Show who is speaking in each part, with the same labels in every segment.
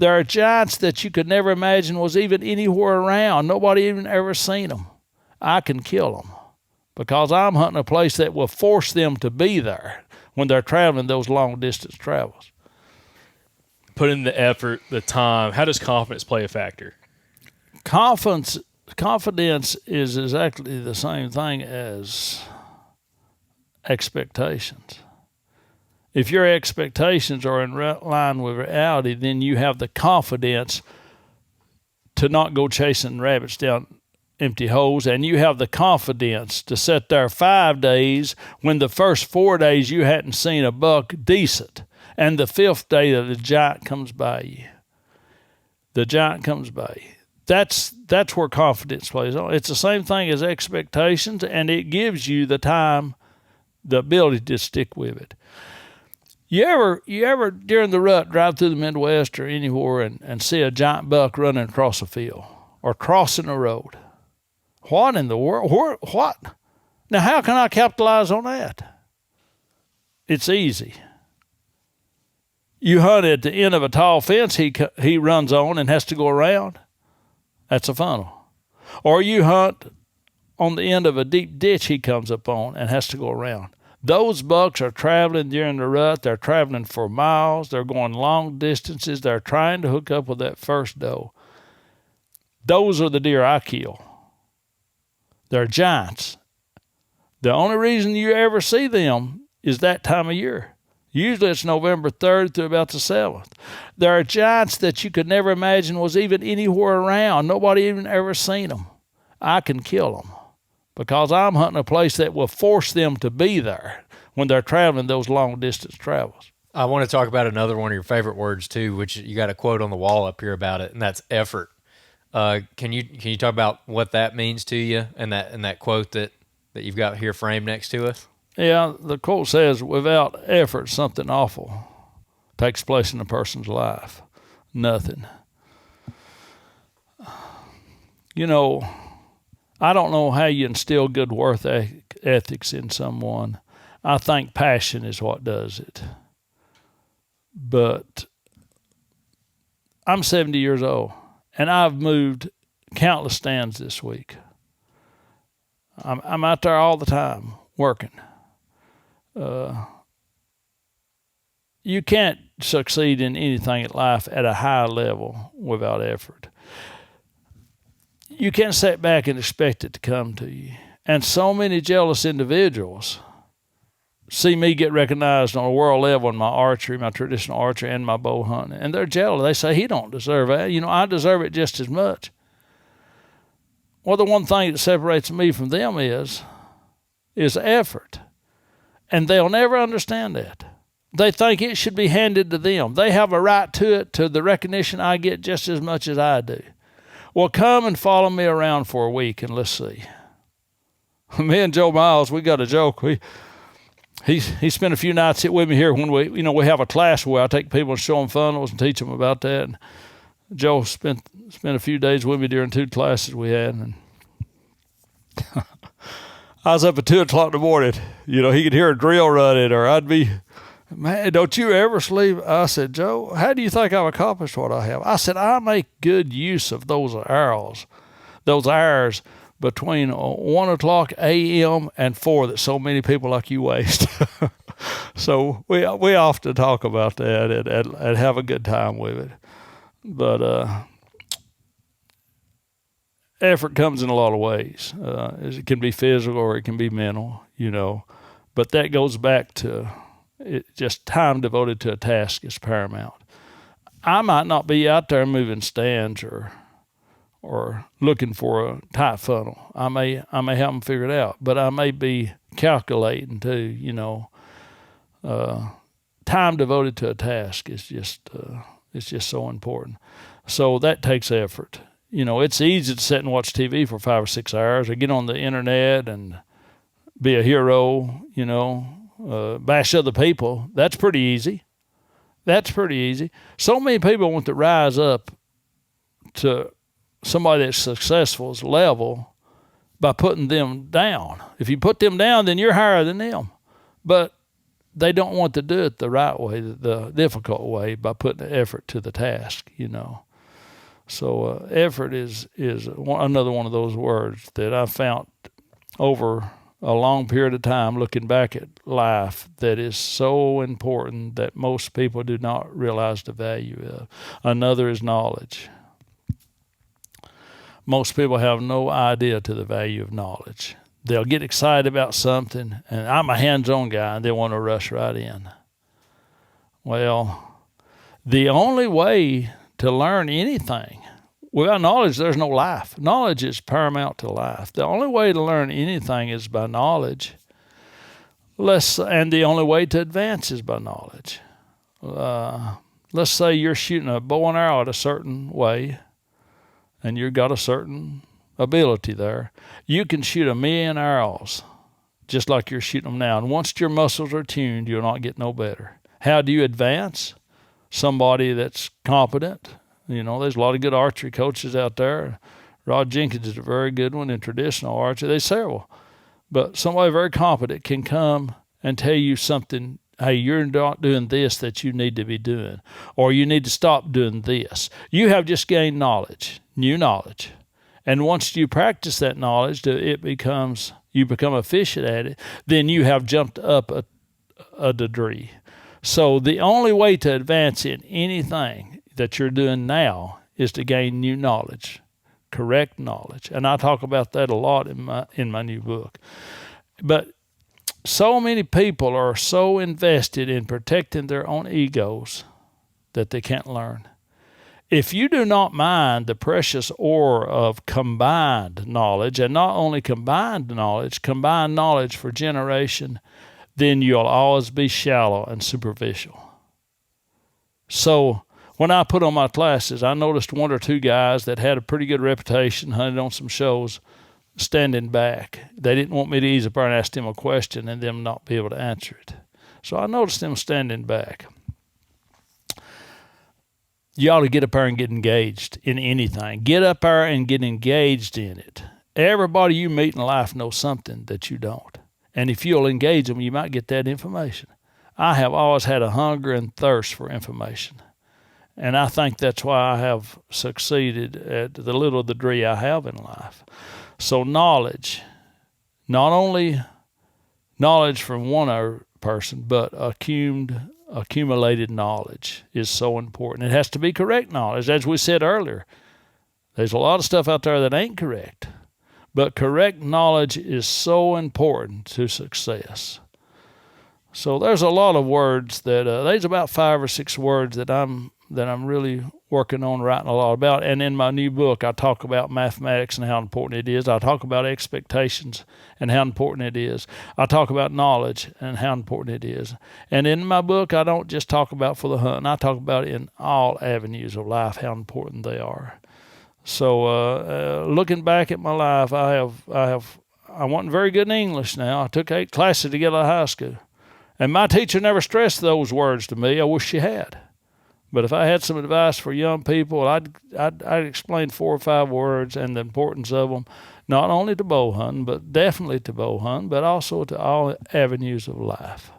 Speaker 1: There are giants that you could never imagine was even anywhere around. Nobody even ever seen them. I can kill them because I'm hunting a place that will force them to be there when they're traveling those long distance travels.
Speaker 2: Put in the effort, the time. How does confidence play a factor?
Speaker 1: Confidence is exactly the same thing as expectations. If your expectations are in line with reality, then you have the confidence to not go chasing rabbits down empty holes, and you have the confidence to sit there 5 days when the first 4 days you hadn't seen a buck decent, and the 5th day that the giant comes by you. The giant comes by you. That's where confidence plays on. It's the same thing as expectations, and it gives you the time, the ability to stick with it. You ever during the rut drive through the Midwest or anywhere and see a giant buck running across a field or crossing a road? What in the world? What? Now, how can I capitalize on that? It's easy. You hunt at the end of a tall fence he runs on and has to go around. That's a funnel. Or you hunt on the end of a deep ditch he comes up on and has to go around. Those bucks are traveling during the rut. They're traveling for miles. They're going long distances. They're trying to hook up with that first doe. Those are the deer I kill. They're giants. The only reason you ever see them is that time of year. Usually it's November 3rd through about the 7th. There are giants that you could never imagine was even anywhere around. Nobody even ever seen them. I can kill them because I'm hunting a place that will force them to be there when they're traveling those long distance travels.
Speaker 3: I want to talk about another one of your favorite words too, which you got a quote on the wall up here about it, and that's effort. Can you talk about what that means to you and that quote that you've got here framed next to us?
Speaker 1: Yeah, the quote says, without effort, something awful takes place in a person's life. Nothing. You know, I don't know how you instill good work ethics in someone. I think passion is what does it. But I'm 70 years old, and I've moved countless stands this week. I'm out there all the time working. You can't succeed in anything in life at a high level without effort. You can't sit back and expect it to come to you. And so many jealous individuals see me get recognized on a world level in my archery, my traditional archery, and my bow hunting. And they're jealous. They say, he don't deserve that. You know, I deserve it just as much. Well, the one thing that separates me from them is effort. And they'll never understand that. They think it should be handed to them. They have a right to it, to the recognition I get just as much as I do. Well, come and follow me around for a week and let's see. Me and Joe Miles, we got a joke. He spent a few nights with me here when we have a class where I take people and show them funnels and teach them about that. And Joe spent a few days with me during 2 classes we had, and I was up at 2 o'clock in the morning. You know, he could hear a drill running, or I'd be, man, don't you ever sleep? I said, Joe, how do you think I've accomplished what I have? I said, I make good use of those hours between 1 o'clock a.m. and 4 that so many people like you waste. So we often talk about that and have a good time with it. But effort comes in a lot of ways. It can be physical or it can be mental, you know. But that goes back to just time devoted to a task is paramount. I might not be out there moving stands or looking for a tight funnel. I may have them figured out, but I may be calculating too, you know. Time devoted to a task is just so important. So that takes effort. You know, it's easy to sit and watch TV for 5 or 6 hours or get on the internet and be a hero, you know, bash other people. That's pretty easy. So many people want to rise up to somebody that's successful's level by putting them down. If you put them down, then you're higher than them. But they don't want to do it the right way, the difficult way, by putting the effort to the task, So effort is another one of those words that I found over a long period of time, looking back at life, that is so important that most people do not realize the value of. Another is knowledge. Most people have no idea to the value of knowledge. They'll get excited about something, and I'm a hands-on guy, and they want to rush right in. Well, the only way to learn anything, without knowledge, there's no life. Knowledge is paramount to life. The only way to learn anything is by knowledge. And the only way to advance is by knowledge. Let's say you're shooting a bow and arrow at a certain way, and you've got a certain ability there. You can shoot 1,000,000 arrows just like you're shooting them now. And once your muscles are tuned, you'll not get no better. How do you advance? Somebody that's competent. There's a lot of good archery coaches out there. Rod Jenkins is a very good one in traditional archery. There's several. But somebody very competent can come and tell you something. Hey, you're not doing this that you need to be doing, or you need to stop doing this. You have just gained knowledge, new knowledge. And once you practice that knowledge, you become efficient at it, then you have jumped up a degree. So the only way to advance in anything that you're doing now is to gain new knowledge, correct knowledge. And I talk about that a lot in my new book. But so many people are so invested in protecting their own egos that they can't learn. If you do not mind the precious ore of combined knowledge, and not only combined knowledge for generation, then you'll always be shallow and superficial. So when I put on my classes, I noticed one or two guys that had a pretty good reputation, hunted on some shows, standing back. They didn't want me to ease up there and ask them a question and them not be able to answer it. So I noticed them standing back. You ought to get up there and get engaged in anything. Get up there and get engaged in it. Everybody you meet in life knows something that you don't. And if you'll engage them, you might get that information. I have always had a hunger and thirst for information. And I think that's why I have succeeded at the little degree I have in life. So knowledge, not only knowledge from one person, but accumulated knowledge is so important. It has to be correct knowledge. As we said earlier, there's a lot of stuff out there that ain't correct. But correct knowledge is so important to success. So there's a lot of words that, there's about 5 or 6 words that I'm really working on writing a lot about. And in my new book, I talk about mathematics and how important it is. I talk about expectations and how important it is. I talk about knowledge and how important it is. And in my book, I don't just talk about for the hunt. I talk about it in all avenues of life, how important they are. So looking back at my life, I wasn't very good in English now. I took 8 classes to get out of high school. And my teacher never stressed those words to me. I wish she had. But if I had some advice for young people, I'd explain 4 or 5 words and the importance of them, not only to bow hunting, but definitely to bow hunting, but also to all avenues of life.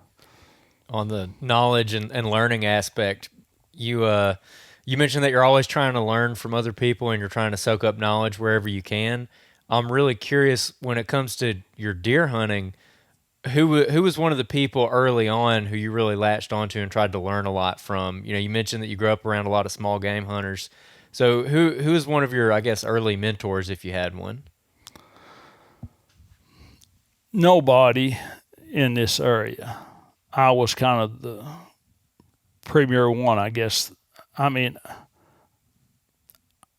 Speaker 3: On the knowledge and learning aspect, you mentioned that you're always trying to learn from other people and you're trying to soak up knowledge wherever you can. I'm really curious when it comes to your deer hunting, who was one of the people early on who you really latched onto and tried to learn a lot from? You mentioned that you grew up around a lot of small game hunters. So who is one of your, I guess, early mentors, if you had one?
Speaker 1: Nobody in this area. I was kind of the premier one, I guess. I mean,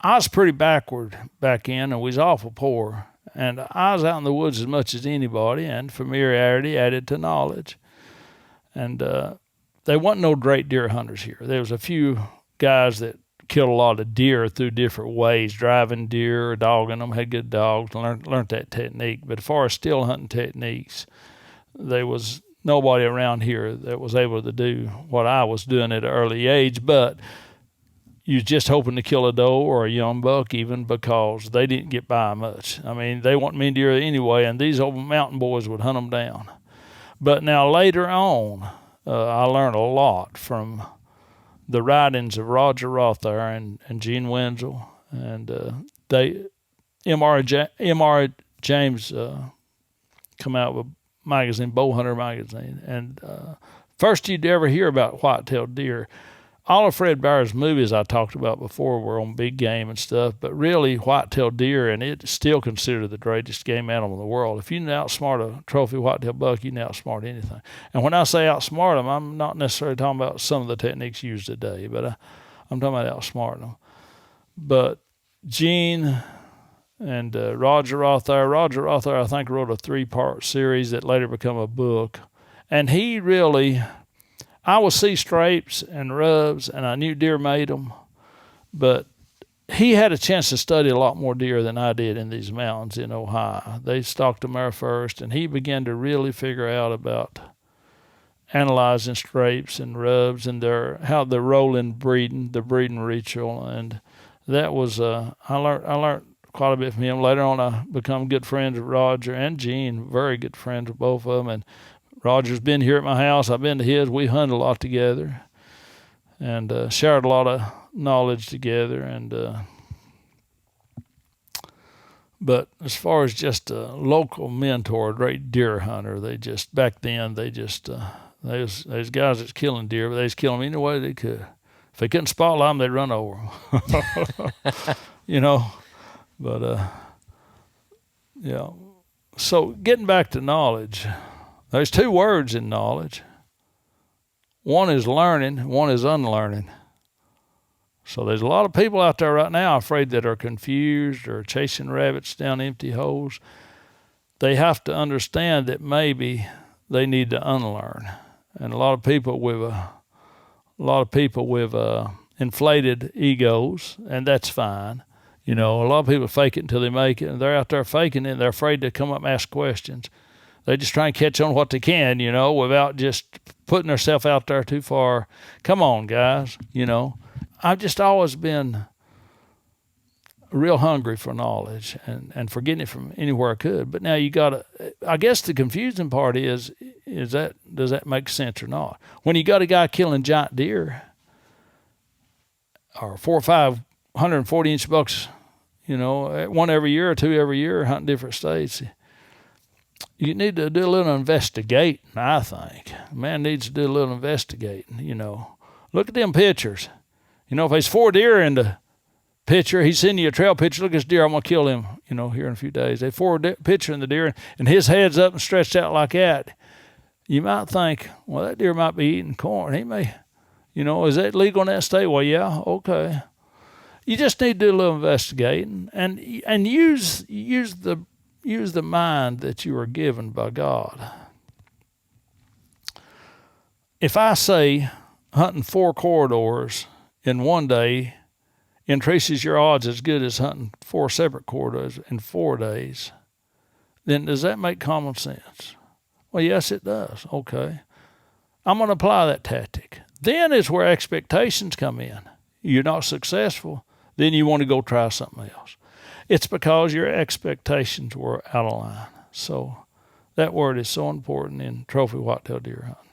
Speaker 1: I was pretty backward back in, and we was awful poor. And I was out in the woods as much as anybody, and familiarity added to knowledge. And there wasn't no great deer hunters here. There was a few guys that killed a lot of deer through different ways, driving deer or dogging them, had good dogs, learned that technique. But as far as still hunting techniques, there was nobody around here that was able to do what I was doing at an early age. But you was just hoping to kill a doe or a young buck even, because they didn't get by much. I mean, they weren't mean deer anyway, and these old mountain boys would hunt them down. But now later on, I learned a lot from the writings of Roger Rothair and Gene Wenzel, and M.R. James come out with a magazine, Bowhunter magazine, and first you'd ever hear about whitetail deer. All of Fred Bear's movies I talked about before were on big game and stuff, but really whitetail deer, and it's still considered the greatest game animal in the world. If you can outsmart a trophy whitetail buck, you can outsmart anything. And when I say outsmart them, I'm not necessarily talking about some of the techniques used today, but I'm talking about outsmarting them. But Gene and Roger Rothair, I think, wrote a 3-part series that later became a book. And he really, I would see strapes and rubs, and I knew deer made them, but he had a chance to study a lot more deer than I did in these mountains in Ohio. They stalked them there first, and he began to really figure out about analyzing strapes and rubs and how they're rolling breeding, the breeding ritual, and that was I learned quite a bit from him. Later on, I become good friends with Roger and Gene, very good friends with both of them. And Roger's been here at my house. I've been to his. We hunted a lot together and shared a lot of knowledge together. And but as far as just a local mentor, a great deer hunter, back then they was guys that's killing deer, but they was killing them any way they could. If they couldn't spotlight them, they'd run over them. But yeah. So getting back to knowledge, there's 2 words in knowledge. One is learning, one is unlearning. So there's a lot of people out there right now afraid that are confused or chasing rabbits down empty holes. They have to understand that maybe they need to unlearn. And a lot of people with inflated egos, and that's fine. A lot of people fake it until they make it, and they're out there faking it, and they're afraid to come up and ask questions. They just try and catch on what they can, without just putting themselves out there too far. Come on, guys, I've just always been real hungry for knowledge and for getting it from anywhere I could. But now I guess the confusing part is does that make sense or not? When you got a guy killing giant deer or 4 or 5 140-inch bucks, one every year or 2 every year, hunting different states, you need to do a little investigating, I think. A man needs to do a little investigating, Look at them pictures. If there's 4 deer in the picture, he's sending you a trail picture. Look at this deer, I'm going to kill him, here in a few days. There's 4 picture in the deer, and his head's up and stretched out like that. You might think, well, that deer might be eating corn. He may, is that legal in that state? Well, yeah, okay. You just need to do a little investigating and use the mind that you are given by God. If I say hunting 4 corridors in one day increases your odds as good as hunting 4 separate corridors in 4 days, then does that make common sense? Well, yes, it does. Okay. I'm going to apply that tactic. Then is where expectations come in. You're not successful, then you want to go try something else. It's because your expectations were out of line. So that word is so important in trophy whitetail deer hunting.